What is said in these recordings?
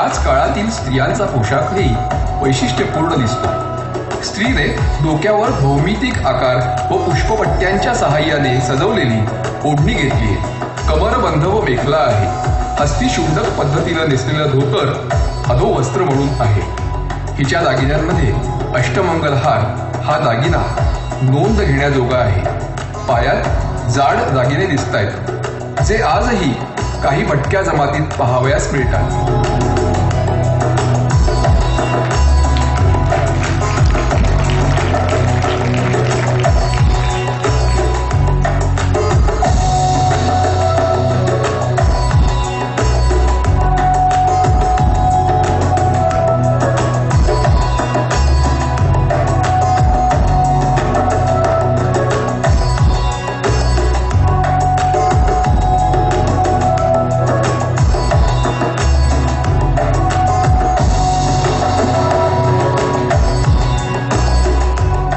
याच काळातील स्त्रियांचा पोशाखही वैशिष्ट्यपूर्ण दिसतो. स्त्रीने डोक्यावर भौमितिक आकार व पुष्पपट्ट्यांच्या सहाय्याने सजवलेली ओढणी घेतली आहे. कमरबंध व मेखला आहे. हस्तिशुंडक पद्धतीनं नेसलेलं धोतर अधोवस्त्र म्हणून आहे. हिच्या दागिन्यांमध्ये अष्टमंगल हार हा दागिना नोंद घेण्याजोगा आहे. पायात जाड दागिने दिसतायत, जे आजही काही भटक्या जमातीत पाहावयास मिळतात.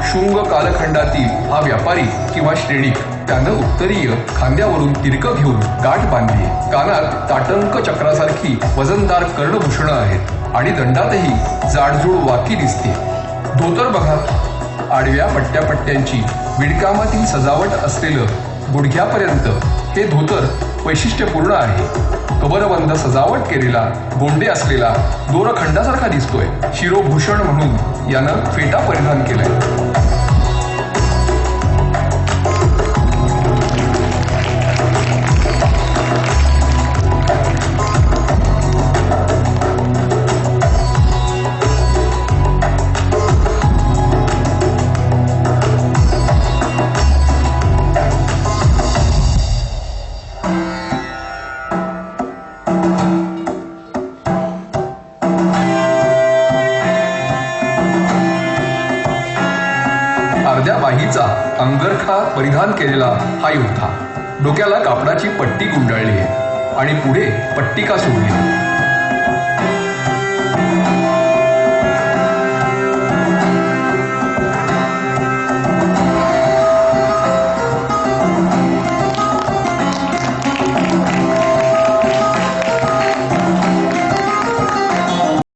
शुंग कालखंडातील हा व्यापारी किंवा श्रेणिक त्यानं उत्तरीय खांद्यावरून तिरकं घेऊन गाठ बांधली. कानात ताटंक चक्रासारखी वजनदार कर्णभूषणं आहेत आणि दंडातही जाडजूड वाकी दिसते. धोतर बघा, आडव्या पट्ट्यापट्ट्यांची विणकामातील सजावट असलेलं गुडघ्यापर्यंत हे धोतर वैशिष्ट्यपूर्ण आहे. कमरबंद सजावट केलेला गोंडे असलेला दोरखंडासारखा दिसतोय. शिरोभूषण म्हणून यानं फेटा परिधान केलाय. अर्ध्या बाहीचा अंगरखा परिधान केलेला हा योद्धा डोक्याला कापडाची पट्टी गुंडाळली आहे आणि पुढे पट्टिका सोडली.